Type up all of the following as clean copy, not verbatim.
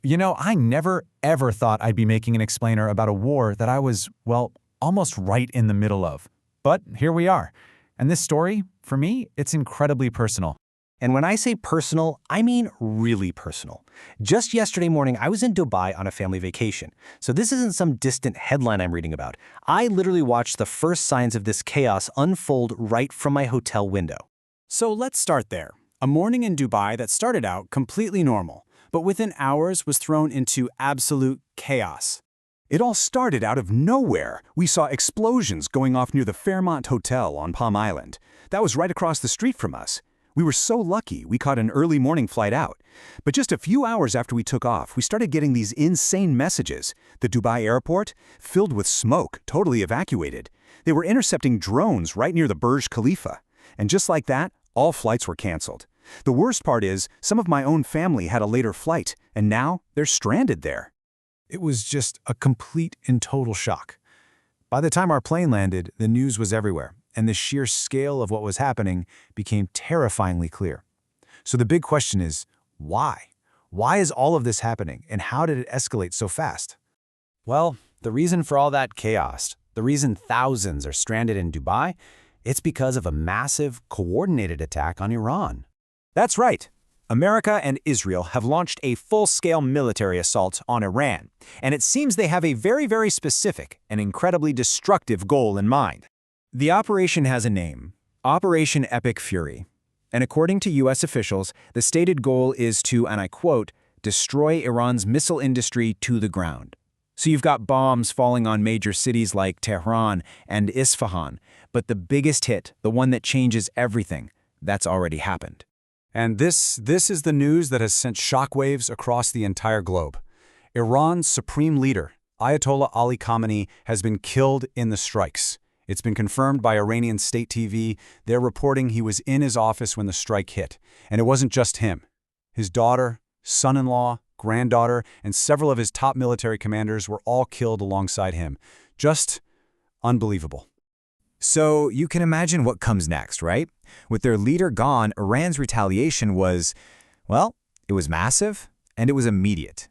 I never ever thought I'd be making an explainer about a war that I was, well, almost right in the middle of. But here we are. And this story, for me, it's incredibly personal. And when I say personal, I mean really personal. Just yesterday morning, I was in Dubai on a family vacation. So this isn't some distant headline I'm reading about. I literally watched the first signs of this chaos unfold right from my hotel window. So let's start there. A morning in Dubai that started out completely normal, but within hours was thrown into absolute chaos. It all started out of nowhere. We saw explosions going off near the Fairmont Hotel on Palm Island. That was right across the street from us. We were so lucky we caught an early morning flight out. But just a few hours after we took off, we started getting these insane messages. The Dubai airport, filled with smoke, totally evacuated. They were intercepting drones right near the Burj Khalifa. And just like that, all flights were canceled. The worst part is, some of my own family had a later flight, and now they're stranded there. It was just a complete and total shock. By the time our plane landed, the news was everywhere, and the sheer scale of what was happening became terrifyingly clear. So the big question is, why? Why is all of this happening, and how did it escalate so fast? Well, the reason for all that chaos, the reason thousands are stranded in Dubai, it's because of a massive, coordinated attack on Iran. That's right. America and Israel have launched a full-scale military assault on Iran, and it seems they have a very, very specific and incredibly destructive goal in mind. The operation has a name, Operation Epic Fury, and according to U.S. officials, the stated goal is to, and I quote, destroy Iran's missile industry to the ground. So you've got bombs falling on major cities like Tehran and Isfahan, but the biggest hit, the one that changes everything, that's already happened. And this is the news that has sent shockwaves across the entire globe. Iran's supreme leader, Ayatollah Ali Khamenei, has been killed in the strikes. It's been confirmed by Iranian state TV. They're reporting he was in his office when the strike hit. And it wasn't just him. His daughter, son-in-law, granddaughter, and several of his top military commanders were all killed alongside him. Just unbelievable. So you can imagine what comes next, right? With their leader gone, Iran's retaliation was, well, it was massive and it was immediate.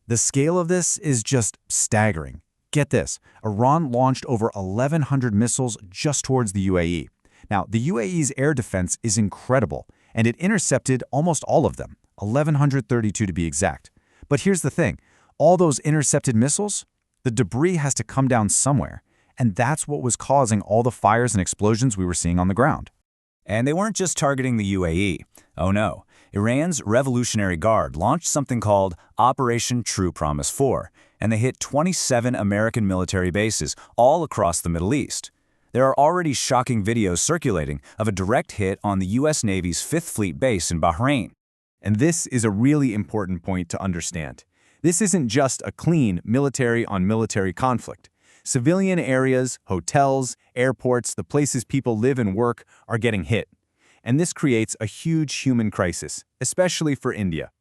The scale of this is just staggering. Get this, Iran launched over 1,100 missiles just towards the UAE. Now, the UAE's air defense is incredible, and it intercepted almost all of them, 1,132 to be exact. But here's the thing, all those intercepted missiles, the debris has to come down somewhere. And that's what was causing all the fires and explosions we were seeing on the ground. And they weren't just targeting the UAE. Oh no. Iran's Revolutionary Guard launched something called Operation True Promise 4, and they hit 27 American military bases all across the Middle East. There are already shocking videos circulating of a direct hit on the U.S. Navy's Fifth Fleet base in Bahrain. And this is a really important point to understand. This isn't just a clean military-on-military conflict. Civilian areas, hotels, airports, the places people live and work are getting hit. And this creates a huge human crisis, especially for India.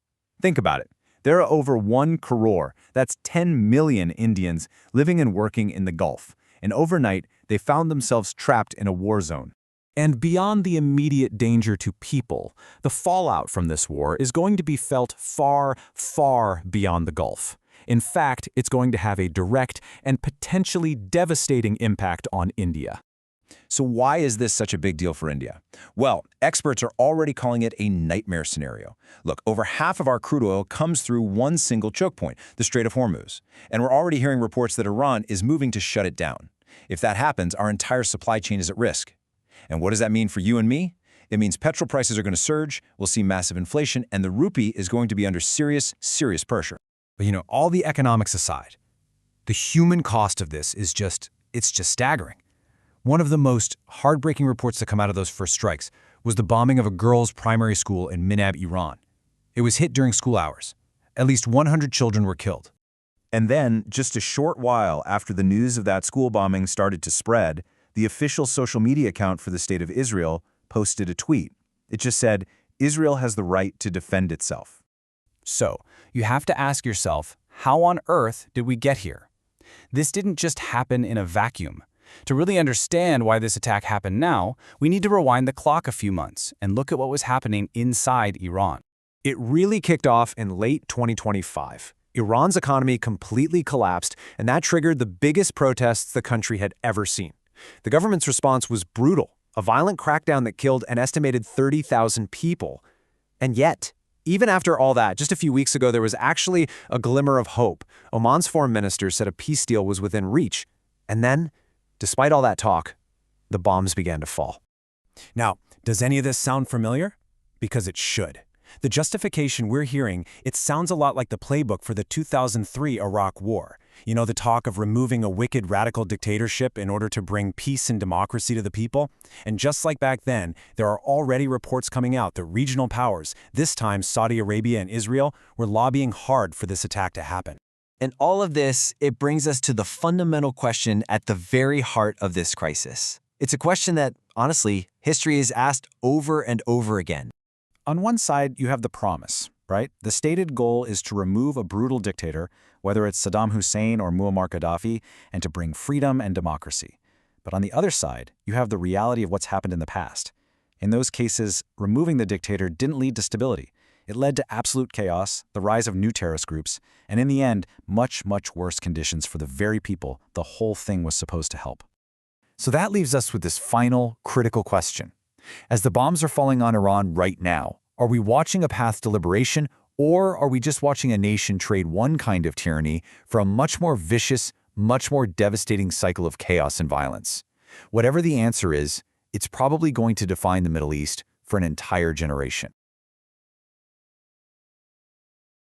Think about it. There are over 1 crore, that's 10 million Indians living and working in the Gulf. And overnight, they found themselves trapped in a war zone. And beyond the immediate danger to people, the fallout from this war is going to be felt far, far beyond the Gulf. In fact, it's going to have a direct and potentially devastating impact on India. So why is this such a big deal for India? Well, experts are already calling it a nightmare scenario. Look, over half of our crude oil comes through one single choke point, the Strait of Hormuz. And we're already hearing reports that Iran is moving to shut it down. If that happens, our entire supply chain is at risk. And what does that mean for you and me? It means petrol prices are going to surge, we'll see massive inflation, and the rupee is going to be under serious, serious pressure. But all the economics aside, the human cost of this is just staggering. One of the most heartbreaking reports to come out of those first strikes was the bombing of a girls' primary school in Minab, Iran. It was hit during school hours. At least 100 children were killed. And then, just a short while after the news of that school bombing started to spread, the official social media account for the State of Israel posted a tweet. It just said, "Israel has the right to defend itself." So, you have to ask yourself, how on earth did we get here? This didn't just happen in a vacuum. To really understand why this attack happened now, we need to rewind the clock a few months and look at what was happening inside Iran. It really kicked off in late 2025. Iran's economy completely collapsed, and that triggered the biggest protests the country had ever seen. The government's response was brutal, a violent crackdown that killed an estimated 30,000 people. And yet, even after all that, just a few weeks ago, there was actually a glimmer of hope. Oman's foreign minister said a peace deal was within reach. And then, despite all that talk, the bombs began to fall. Now, does any of this sound familiar? Because it should. The justification we're hearing, it sounds a lot like the playbook for the 2003 Iraq War. You know, the talk of removing a wicked radical dictatorship in order to bring peace and democracy to the people? And just like back then, there are already reports coming out that regional powers, this time Saudi Arabia and Israel, were lobbying hard for this attack to happen. And all of this, it brings us to the fundamental question at the very heart of this crisis. It's a question that, honestly, history has asked over and over again. On one side, you have the promise, right? The stated goal is to remove a brutal dictator, whether it's Saddam Hussein or Muammar Gaddafi, and to bring freedom and democracy. But on the other side, you have the reality of what's happened in the past. In those cases, removing the dictator didn't lead to stability. It led to absolute chaos, the rise of new terrorist groups, and in the end, much, much worse conditions for the very people the whole thing was supposed to help. So that leaves us with this final, critical question. As the bombs are falling on Iran right now, are we watching a path to liberation, or are we just watching a nation trade one kind of tyranny for a much more vicious, much more devastating cycle of chaos and violence? Whatever the answer is, it's probably going to define the Middle East for an entire generation.